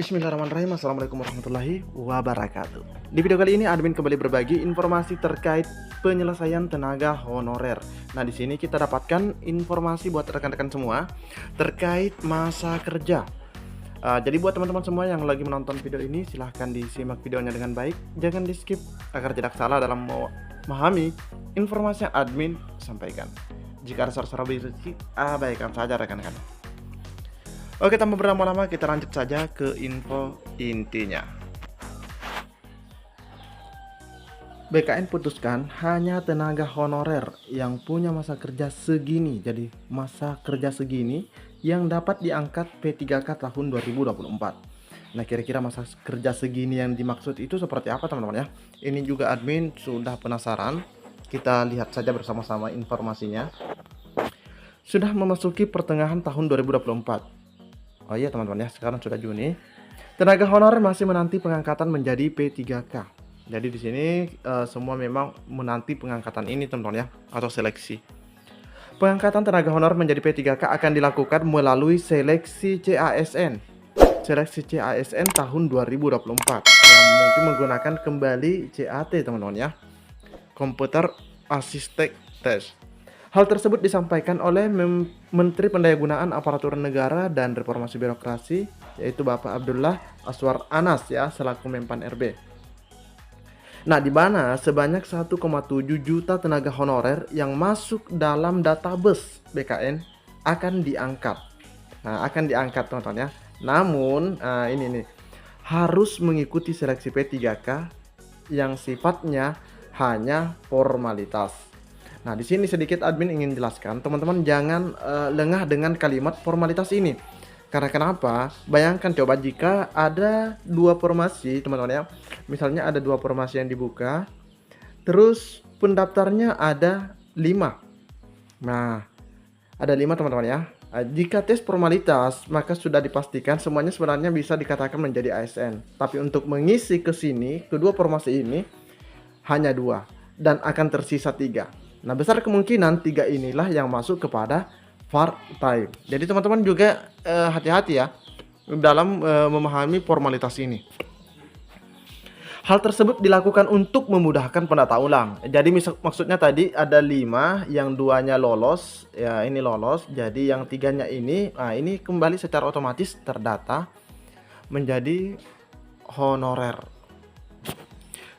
Bismillahirrahmanirrahim. Assalamualaikum warahmatullahi wabarakatuh. Di video kali ini admin kembali berbagi informasi terkait penyelesaian tenaga honorer. Nah, di sini kita dapatkan informasi buat rekan-rekan semua terkait masa kerja. Jadi buat teman-teman semua yang lagi menonton video ini, silahkan disimak videonya dengan baik, jangan di skip agar tidak salah dalam memahami informasi yang admin sampaikan. Jika ada salah-salah berarti abaikan saja rekan-rekan. Oke, tanpa berlama-lama kita lanjut saja ke info intinya. BKN putuskan hanya tenaga honorer yang punya masa kerja segini, jadi masa kerja segini yang dapat diangkat P3K tahun 2024. Nah, kira-kira masa kerja segini yang dimaksud itu seperti apa teman-teman ya? Ini juga admin sudah penasaran. Kita lihat saja bersama-sama informasinya. Sudah memasuki pertengahan tahun 2024. Oh iya teman-teman ya, sekarang sudah Juni. Tenaga honorer masih menanti pengangkatan menjadi P3K. Jadi di sini semua memang menanti pengangkatan ini teman-teman ya, atau seleksi. Pengangkatan tenaga honorer menjadi P3K akan dilakukan melalui seleksi CASN. Seleksi CASN tahun 2024 yang mungkin menggunakan kembali CAT teman-teman ya. Computer Assisted Test. Hal tersebut disampaikan oleh Menteri Pendayagunaan Aparatur Negara dan Reformasi Birokrasi, yaitu Bapak Abdullah Azwar Anas ya, selaku Menpan RB. Nah, di mana sebanyak 1,7 juta tenaga honorer yang masuk dalam database BKN akan diangkat. Nah, akan diangkat teman-teman ya. Namun, ini nih, harus mengikuti seleksi P3K yang sifatnya hanya formalitas. Nah, di sini sedikit admin ingin jelaskan, teman-teman jangan lengah dengan kalimat formalitas ini. Karena kenapa? Bayangkan coba jika ada dua formasi, teman-teman ya. Misalnya ada dua formasi yang dibuka, terus pendaftarnya ada 5. Nah, ada 5 teman-teman ya. Jika tes formalitas, maka sudah dipastikan semuanya sebenarnya bisa dikatakan menjadi ASN. Tapi untuk mengisi ke sini, kedua formasi ini hanya 2 dan akan tersisa 3. Nah, besar kemungkinan 3 inilah yang masuk kepada part time. Jadi teman-teman juga hati-hati ya dalam memahami formalitas ini. Hal tersebut dilakukan untuk memudahkan pendata ulang. Jadi maksudnya tadi ada 5, yang 2-nya lolos, ya ini lolos. Jadi yang 3-nya ini, nah ini kembali secara otomatis terdata menjadi honorer.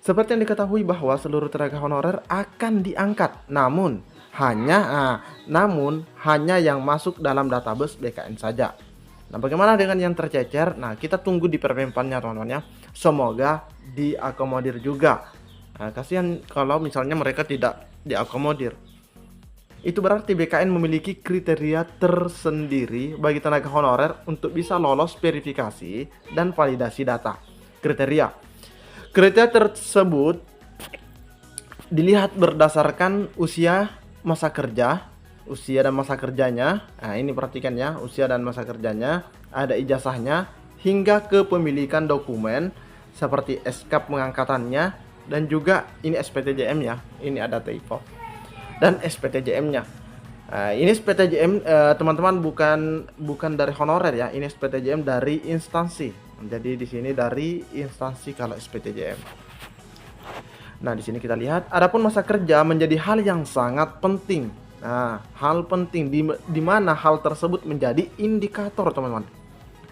Seperti yang diketahui bahwa seluruh tenaga honorer akan diangkat, namun hanya yang masuk dalam database BKN saja. Nah, bagaimana dengan yang tercecer? Nah, kita tunggu di permenpannya teman-teman ya. Semoga diakomodir juga. Nah, kasihan kalau misalnya mereka tidak diakomodir. Itu berarti BKN memiliki kriteria tersendiri bagi tenaga honorer untuk bisa lolos verifikasi dan validasi data. Kriteria tersebut dilihat berdasarkan usia dan masa kerjanya. Nah, ini perhatikan ya, usia dan masa kerjanya, ada ijazahnya, hingga kepemilikan dokumen seperti SK pengangkatannya, dan juga ini SPTJM ya. Ini ada typo. Dan SPTJM-nya. Nah, ini SPTJM teman-teman bukan dari honorer ya. Ini SPTJM dari instansi. Jadi di sini dari instansi kalau SPTJM. Nah, di sini kita lihat adapun masa kerja menjadi hal yang sangat penting. Nah, hal penting di mana hal tersebut menjadi indikator teman-teman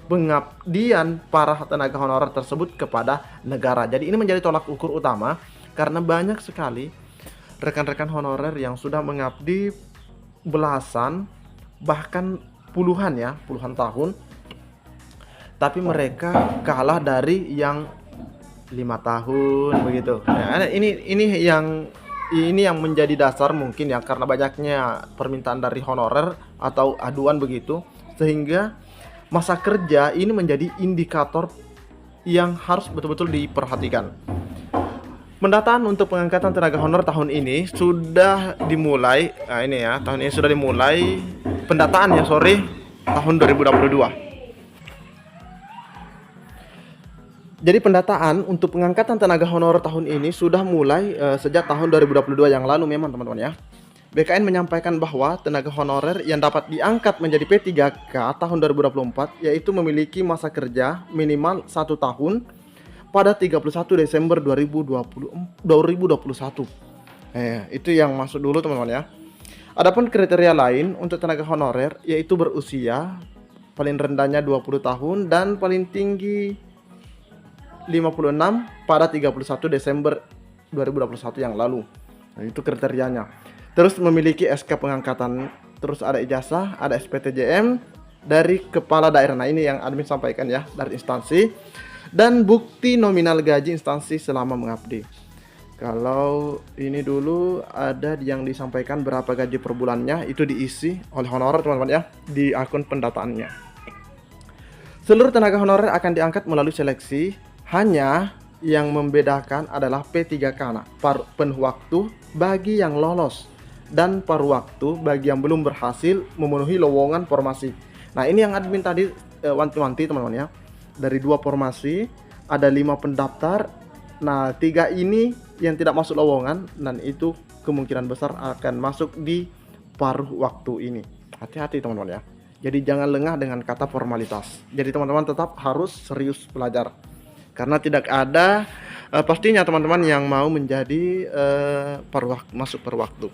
pengabdian para tenaga honorer tersebut kepada negara. Jadi ini menjadi tolak ukur utama karena banyak sekali rekan-rekan honorer yang sudah mengabdi belasan bahkan puluhan tahun, tapi mereka kalah dari yang 5 tahun begitu. Nah, ini yang menjadi dasar mungkin ya, karena banyaknya permintaan dari honorer atau aduan begitu, sehingga masa kerja ini menjadi indikator yang harus betul-betul diperhatikan. Pendataan untuk pengangkatan tenaga honorer tahun ini sudah dimulai. Nah, ini ya, tahun ini sudah dimulai pendataan ya, tahun 2022. Jadi pendataan untuk pengangkatan tenaga honorer tahun ini sudah mulai sejak tahun 2022 yang lalu memang teman-teman ya. BKN menyampaikan bahwa tenaga honorer yang dapat diangkat menjadi P3K tahun 2024 yaitu memiliki masa kerja minimal 1 tahun pada 31 Desember 2021. Itu yang masuk dulu teman-teman ya. Adapun kriteria lain untuk tenaga honorer yaitu berusia paling rendahnya 20 tahun dan paling tinggi 56 pada 31 Desember 2021 yang lalu. Nah, itu kriterianya. Terus memiliki SK pengangkatan, terus ada ijazah, ada SPTJM dari kepala daerah. Nah, ini yang admin sampaikan ya, dari instansi. Dan bukti nominal gaji instansi selama mengabdi. Kalau ini dulu ada yang disampaikan berapa gaji per bulannya, itu diisi oleh honorer teman-teman ya, di akun pendataannya. Seluruh tenaga honorer akan diangkat melalui seleksi, hanya yang membedakan adalah P3K penuh waktu bagi yang lolos dan paruh waktu bagi yang belum berhasil memenuhi lowongan formasi. Nah, ini yang admin tadi wanti-wanti teman-teman ya. Dari 2 formasi ada 5 pendaftar. Nah, 3 ini yang tidak masuk lowongan dan itu kemungkinan besar akan masuk di paruh waktu ini. Hati-hati teman-teman ya. Jadi jangan lengah dengan kata formalitas. Jadi teman-teman tetap harus serius belajar. Karena tidak ada pastinya teman-teman yang mau menjadi masuk paruh waktu.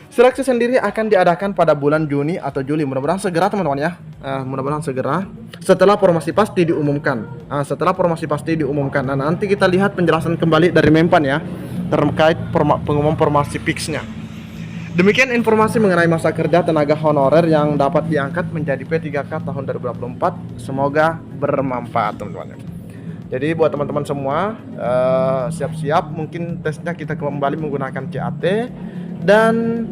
Seleksi sendiri akan diadakan pada bulan Juni atau Juli. Mudah-mudahan segera teman-teman ya. Mudah-mudahan segera setelah formasi pasti diumumkan. Nah, nanti kita lihat penjelasan kembali dari Mempan ya terkait pengumuman formasi fixnya. Demikian informasi mengenai masa kerja tenaga honorer yang dapat diangkat menjadi P3K tahun 2024. Semoga bermanfaat teman-teman. Jadi buat teman-teman semua siap-siap, mungkin tesnya kita kembali menggunakan CAT. Dan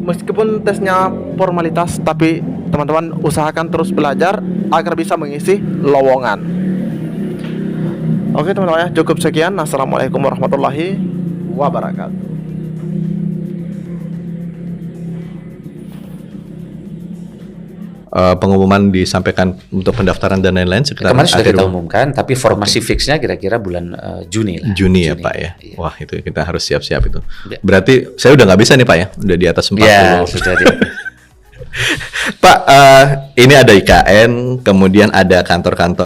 meskipun tesnya formalitas, tapi teman-teman usahakan terus belajar agar bisa mengisi lowongan. Oke teman-teman ya, cukup sekian. Assalamualaikum warahmatullahi wabarakatuh. Pengumuman disampaikan untuk pendaftaran dan lain-lain sekitar kemarin sudah kita umumkan, tapi formasi fixnya kira-kira bulan Juni lah. Juni ya Pak ya. Iya. Wah, itu kita harus siap-siap itu. Ya. Berarti saya udah nggak bisa nih Pak ya, udah di atas 40. Ya, sudah di Pak, ini ada IKN, kemudian ada kantor-kantor